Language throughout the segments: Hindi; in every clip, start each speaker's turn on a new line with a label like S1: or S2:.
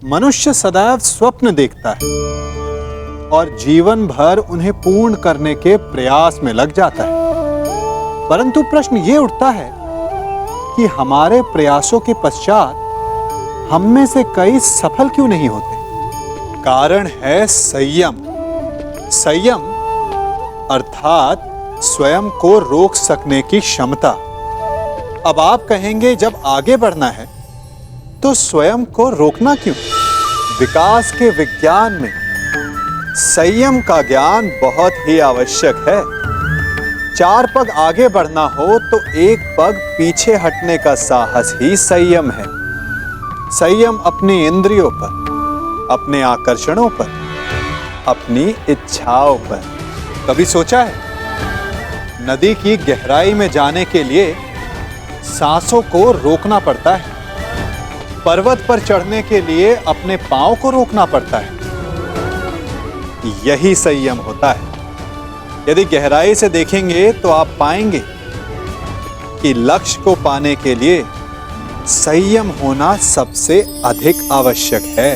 S1: मनुष्य सदैव स्वप्न देखता है और जीवन भर उन्हें पूर्ण करने के प्रयास में लग जाता है। परंतु प्रश्न ये उठता है कि हमारे प्रयासों के पश्चात हम में से कई सफल क्यों नहीं होते? कारण है संयम। संयम अर्थात स्वयं को रोक सकने की क्षमता। अब आप कहेंगे, जब आगे बढ़ना है तो स्वयं को रोकना क्यों? विकास के विज्ञान में संयम का ज्ञान बहुत ही आवश्यक है। 4 पग आगे बढ़ना हो तो 1 पग पीछे हटने का साहस ही संयम है। संयम अपनी इंद्रियों पर, अपने आकर्षणों पर, अपनी इच्छाओं पर। कभी सोचा है, नदी की गहराई में जाने के लिए सांसों को रोकना पड़ता है। पर्वत पर चढ़ने के लिए अपने पांव को रोकना पड़ता है। यही संयम होता है। यदि गहराई से देखेंगे तो आप पाएंगे कि लक्ष्य को पाने के लिए संयम होना सबसे अधिक आवश्यक है।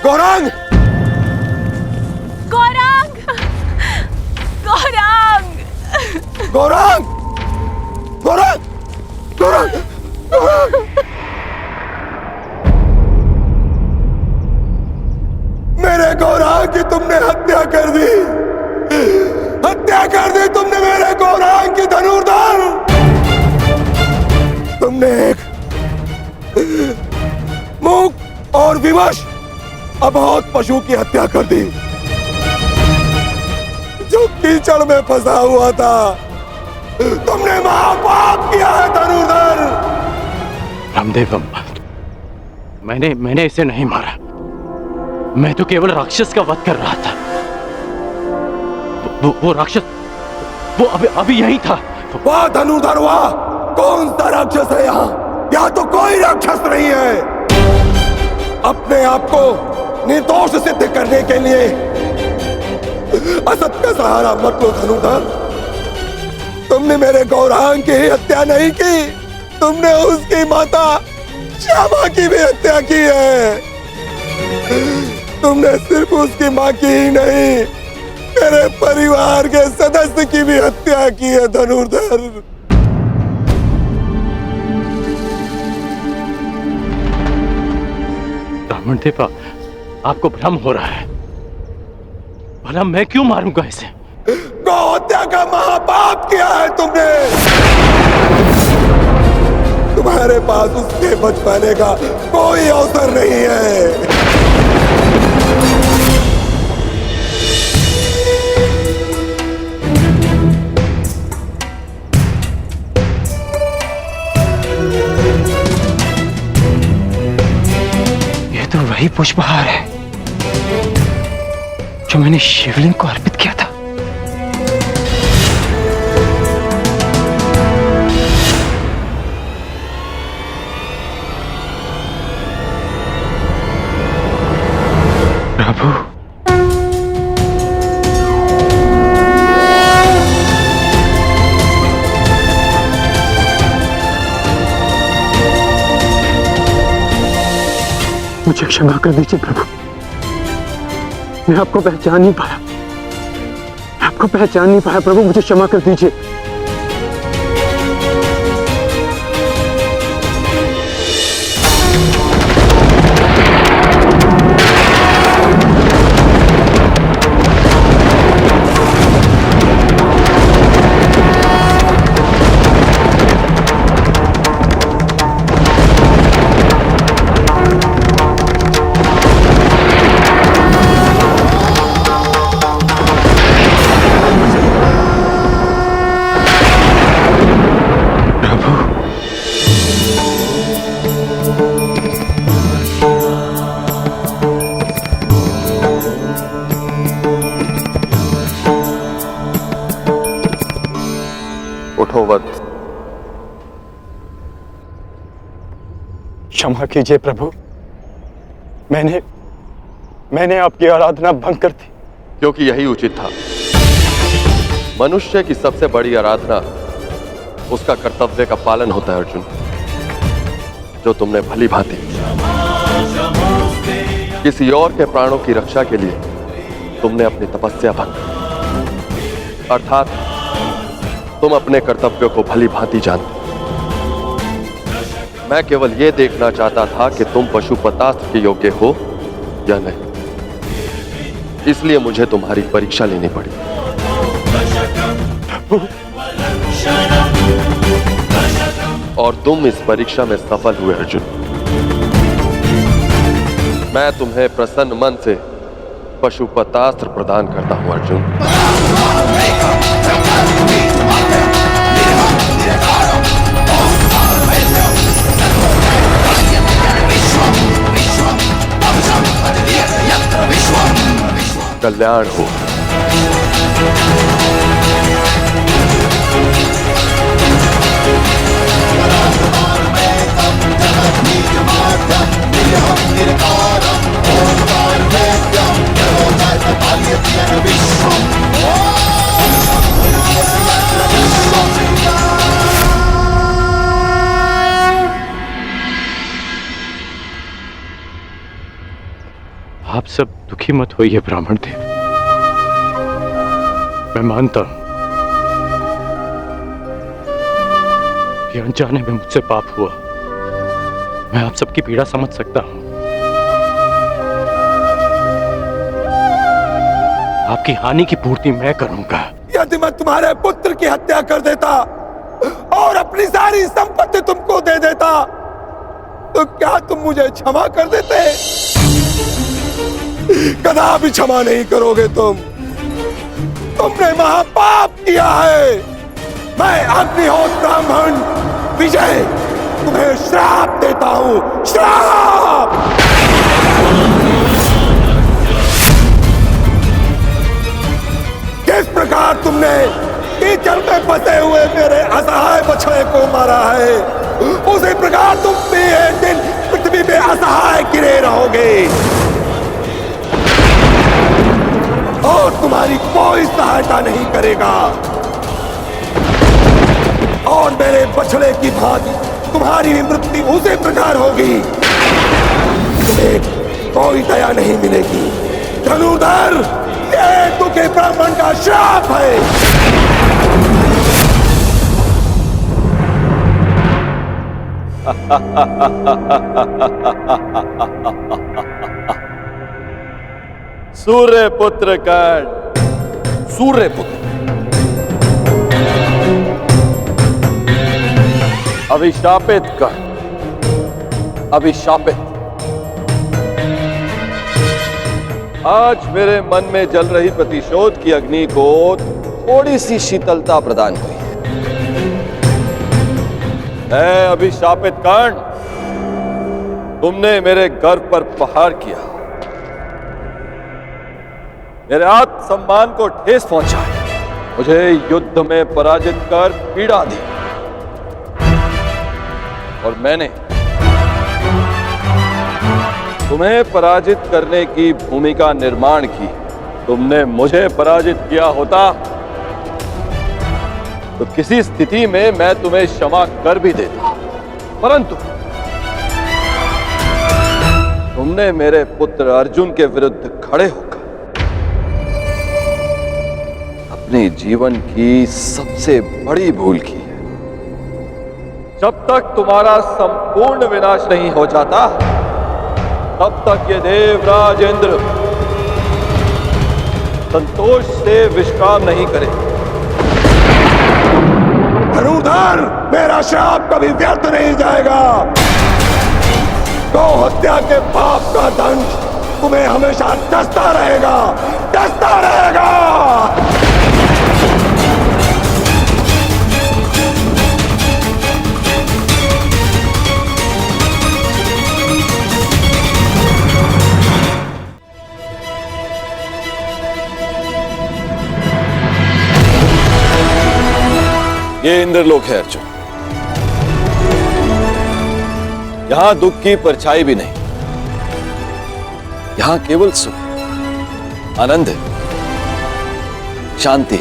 S2: गौरांग!
S3: गौरांग! गौरांग!
S2: गौरांग! गौरांग! गौरांग! गौरांग! मेरे गौरांग की तुमने हत्या कर दी। हत्या कर दी तुमने मेरे गौरांग की धनुर्धर। तुमने एक मूक और विवश अबोध पशु की हत्या कर दी, जो कीचड़ में फंसा हुआ था। तुमने महापाप किया है धनुर्धर।
S4: रामदेव, मैंने इसे नहीं मारा। मैं तो केवल राक्षस का वध कर रहा था। वो राक्षस वो अभी यही था।
S2: वाह धनुर्धर वाह! कौन सा राक्षस है यहाँ? यहाँ तो कोई राक्षस नहीं है। अपने आप को निर्दोष सिद्ध करने के लिए असत का सहारा मत लो धनुर्धर। तुमने मेरे गौरांग की हत्या नहीं की, तुमने उसकी माता श्यामा की भी हत्या की है। तुमने सिर्फ उसकी मां की ही नहीं, मेरे परिवार के सदस्य की भी हत्या की है धनुर्धर।
S4: ब्राह्मण देवा, आपको भ्रम हो रहा है। भला मैं क्यों मारूंगा इसे?
S2: गौ हत्या का महापाप किया है तुमने। तुम्हारे पास उसके बच पाने का कोई अवसर नहीं है।
S4: ये तो वही पुष्पहार है जो मैंने शिवलिंग को अर्पित किया था। प्रभु, मुझे क्षमा कर दीजिए प्रभु। मैं आपको पहचान नहीं पाया। मैं आपको पहचान नहीं पाया प्रभु, मुझे क्षमा कर दीजिए। क्षमा कीजिए प्रभु, मैंने आपकी आराधना भंग कर दी।
S3: क्योंकि यही उचित था। मनुष्य की सबसे बड़ी आराधना उसका कर्तव्य का पालन होता है अर्जुन, जो तुमने भली भांति किसी और के प्राणों की रक्षा के लिए तुमने अपनी तपस्या भंग की। अर्थात तुम अपने कर्तव्यों को भली भांति जानते। मैं केवल यह देखना चाहता था कि तुम पशुपतास्त्र के योग्य हो या नहीं, इसलिए मुझे तुम्हारी परीक्षा लेनी पड़ी। और तुम इस परीक्षा में सफल हुए अर्जुन। मैं तुम्हें प्रसन्न मन से पशुपतास्त्र प्रदान करता हूं अर्जुन। कल्याण हो।
S4: आप सब दुखी मत होइए ब्राह्मण देव, मैं मानता हूं कि अनजाने में मुझसे पाप हुआ। मैं आप सबकी पीड़ा समझ सकता हूं। आपकी हानि की पूर्ति मैं करूंगा।
S2: यदि मैं तुम्हारे पुत्र की हत्या कर देता और अपनी सारी संपत्ति तुमको दे देता, तो क्या तुम मुझे क्षमा कर देते? कदापि क्षमा नहीं करोगे तुम। तुमने महापाप किया है। मैं अग्निहोत्र ब्राह्मण विजय तुम्हें श्राप देता हूं। श्राप! किस प्रकार तुमने कीचड़ में फंसे हुए मेरे असहाय बछड़े को मारा है, उसी प्रकार तुम भी एक दिन पृथ्वी पे असहाय गिरे रहोगे और तुम्हारी कोई सहायता नहीं करेगा। और मेरे बछड़े की भांति तुम्हारी भी मृत्यु उसी प्रकार होगी। तुम्हें कोई दया नहीं मिलेगी। धनुर्धर, ये दुखी ब्राह्मण का श्राप है।
S3: सूर्य पुत्र कर्ण, सूर्य पुत्र, अभिशापित कर्ण, अभिशापित। आज मेरे मन में जल रही प्रतिशोध की अग्नि को थोड़ी सी शीतलता प्रदान हुई। ऐ अभिशापित कर्ण, तुमने मेरे गर्व पर प्रहार किया, मेरे आत्मसम्मान को ठेस पहुंचाई, मुझे युद्ध में पराजित कर पीड़ा दी, और मैंने तुम्हें पराजित करने की भूमिका निर्माण की। तुमने मुझे पराजित किया होता तो किसी स्थिति में मैं तुम्हें क्षमा कर भी देता, परंतु तुमने मेरे पुत्र अर्जुन के विरुद्ध खड़े होकर अपने जीवन की सबसे बड़ी भूल की है। जब तक तुम्हारा संपूर्ण विनाश नहीं हो जाता, तब तक ये देवराज इंद्र संतोष से विश्राम नहीं करे।
S2: धनुर्धर, मेरा श्राप कभी व्यर्थ नहीं जाएगा। गौ हत्या के पाप का दंड तुम्हें हमेशा डसता रहेगा, डसता रहेगा।
S3: ये इंद्रलोक है अर्जुन। यहां दुख की परछाई भी नहीं, यहां केवल सुख, आनंद है, शांति।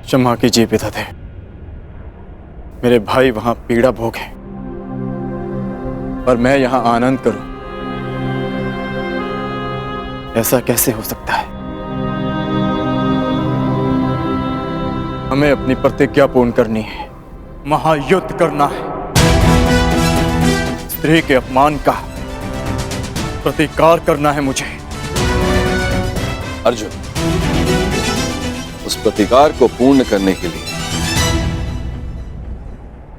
S4: क्षमा कीजिए पितादे, मेरे भाई वहां पीड़ा भोगे और मैं यहां आनंद करूं, ऐसा कैसे हो सकता है? हमें अपनी प्रतिज्ञा पूर्ण करनी है, महायुद्ध करना है। स्त्री के अपमान का प्रतिकार करना है मुझे।
S3: अर्जुन, उस प्रतिकार को पूर्ण करने के लिए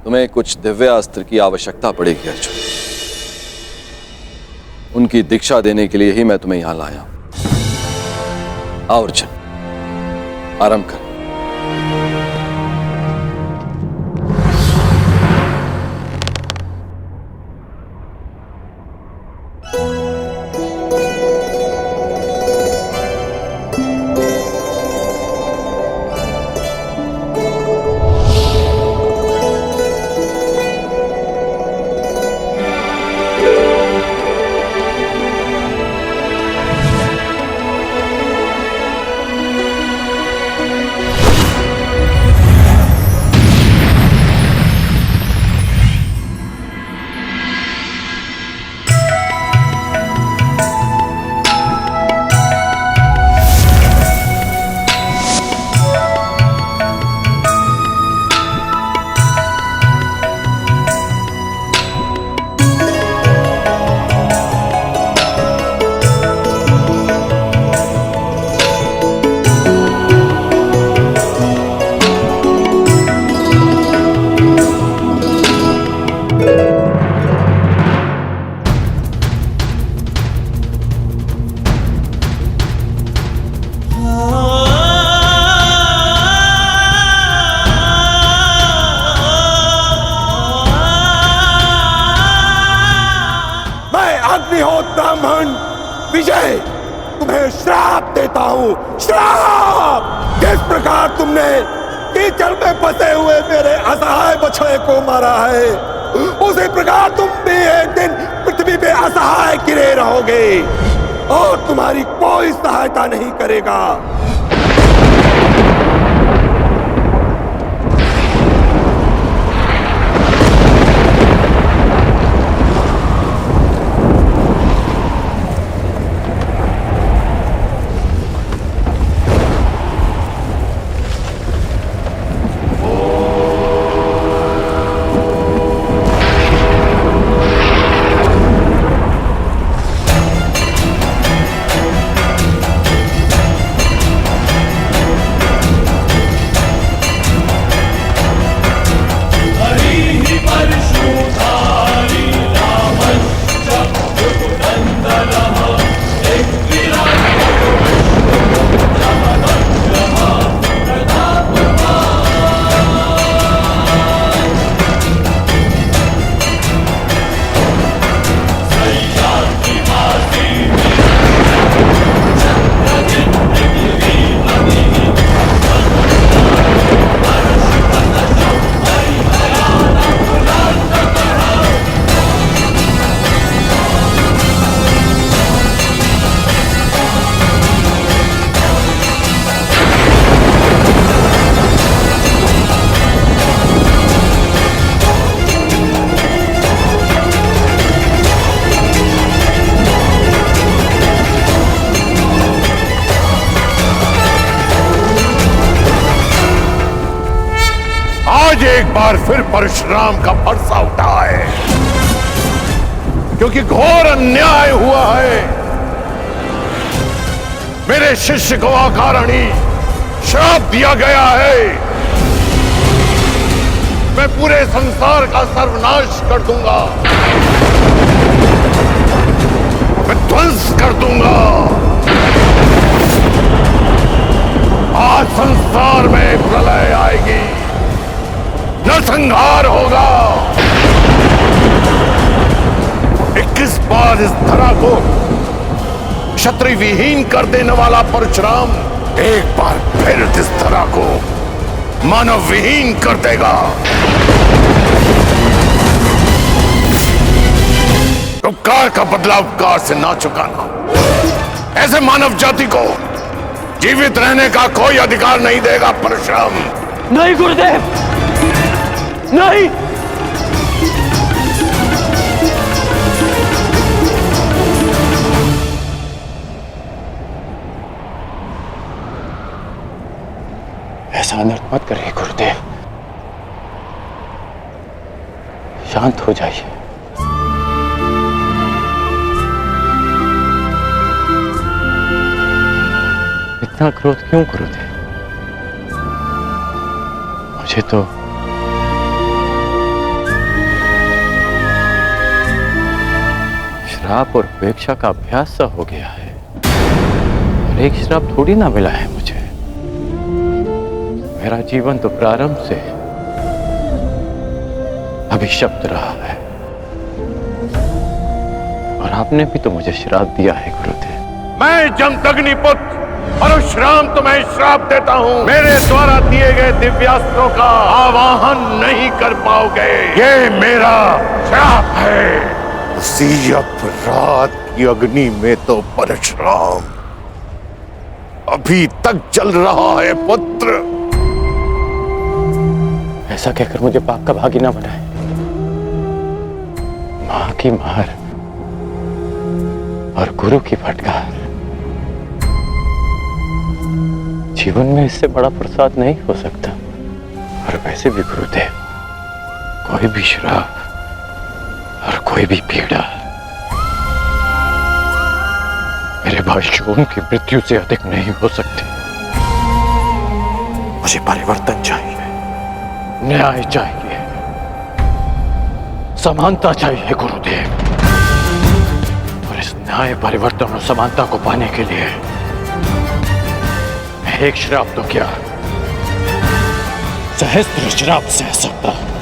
S3: तुम्हें कुछ दिव्य अस्त्र की आवश्यकता पड़ेगी अर्जुन। उनकी दीक्षा देने के लिए ही मैं तुम्हें यहां लाया हूं। आओ अर्जुन, आरंभ कर।
S2: ब्राह्मण विजय, तुम्हें श्राप देता हूं, श्राप। जिस प्रकार तुमने कीचड़ में फंसे हुए मेरे असहाय बछड़े को मारा है, उसी प्रकार तुम भी एक दिन पृथ्वी पे असहाय गिरे रहोगे और तुम्हारी कोई सहायता नहीं करेगा।
S5: एक बार फिर परशुराम का फरसा उठा है, क्योंकि घोर अन्याय हुआ है। मेरे शिष्य को अकारण श्राप दिया गया है। मैं पूरे संसार का सर्वनाश कर दूंगा, मैं ध्वंस कर दूंगा। आज संसार में प्रलय आएगी, नरसंहार होगा। 21 बार इस धरा को क्षत्रिय विहीन कर देने वाला परशुराम एक बार फिर इस धरा को मानव विहीन कर देगा। उपकार का बदला उपकार से ना चुकाना। ऐसे मानव जाति को जीवित रहने का कोई अधिकार नहीं देगा परशुराम।
S4: नहीं गुरुदेव, नहीं। ऐसा अनर्थ मत करिए गुरुदेव, शांत हो जाइए। इतना क्रोध क्यों गुरुदेव? मुझे तो श्राप और उपेक्षा का अभ्यास सा हो गया है, और एक श्राप थोड़ी ना मिला है मुझे। मेरा जीवन तो प्रारंभ से अभिशप्त रहा है, और आपने भी तो मुझे श्राप दिया है गुरुदेव।
S5: मैं जमदग्नि पुत्र परशुराम तुम्हें श्राप देता हूँ। मेरे द्वारा दिए गए दिव्यास्त्रों का आवाहन नहीं कर पाओगे। ये मेरा श्राप है। उसी अपराध की अग्नि में तो परशुराम अभी तक जल रहा है पुत्र।
S4: ऐसा कहकर मुझे पाप का भागी ना बनाए। मां की मार और गुरु की फटकार, जीवन में इससे बड़ा प्रसाद नहीं हो सकता। और वैसे भी गुरुदेव, कोई भी श्राप और कोई भी पीड़ा मेरे भाइयों की मृत्यु से अधिक नहीं हो सकती। मुझे परिवर्तन चाहिए, न्याय चाहिए, समानता चाहिए गुरुदेव। और इस न्याय, परिवर्तन और समानता को पाने के लिए मैं एक श्राप तो क्या, सहस्त्र श्राप सह सकता हूं।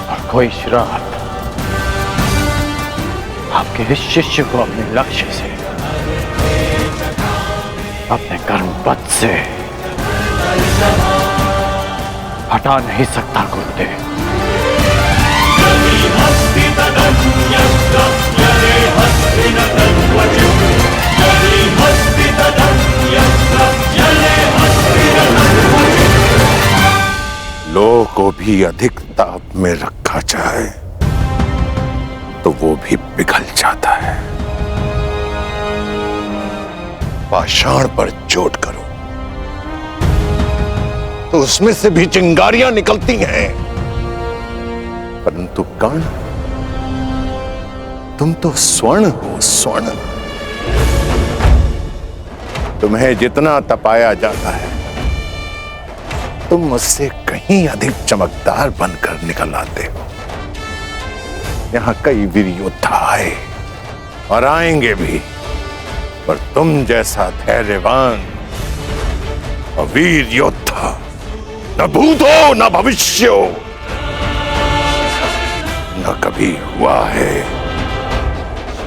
S4: और कोई श्राप आपके इस शिष्य को अपने लक्ष्य से, अपने कर्म पथ से हटा नहीं सकता गुरुदेव।
S5: लोह को भी अधिक ताप में रखा जाए तो वो भी पिघल जाता है। पाषाण पर चोट करो तो उसमें से भी चिंगारियां निकलती हैं, परंतु कर्ण, तुम तो स्वर्ण हो, स्वर्ण। तुम्हें जितना तपाया जाता है तुम मुझसे कहीं अधिक चमकदार बनकर निकल आते हो। यहां कई वीर योद्धा आए और आएंगे भी, पर तुम जैसा धैर्यवान और वीर योद्धा न भूत हो न भविष्य हो, न कभी हुआ है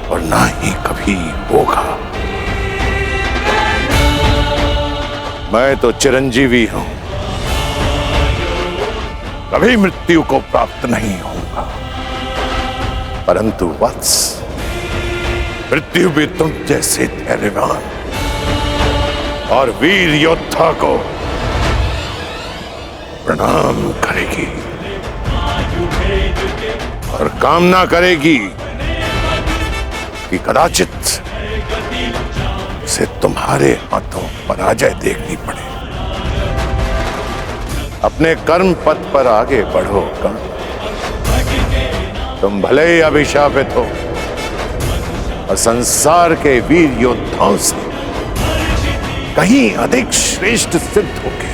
S5: और ना ही कभी होगा। मैं तो चिरंजीवी हूं, कभी मृत्यु को प्राप्त नहीं होगा, परंतु वत्स, मृत्यु भी तुम जैसे धैर्यवान और वीर योद्धा को प्रणाम करेगी और कामना करेगी कि कदाचित उसे तुम्हारे हाथों पराजय देखनी पड़े। अपने कर्म पथ पर आगे बढ़ो कर्ण। तुम भले ही अभिशापित हो और संसार के वीर योद्धाओं से कहीं अधिक श्रेष्ठ सिद्ध होगे।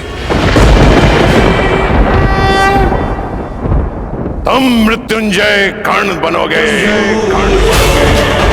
S5: तुम मृत्युंजय कर्ण बनोगे, कर्ण बनोगे।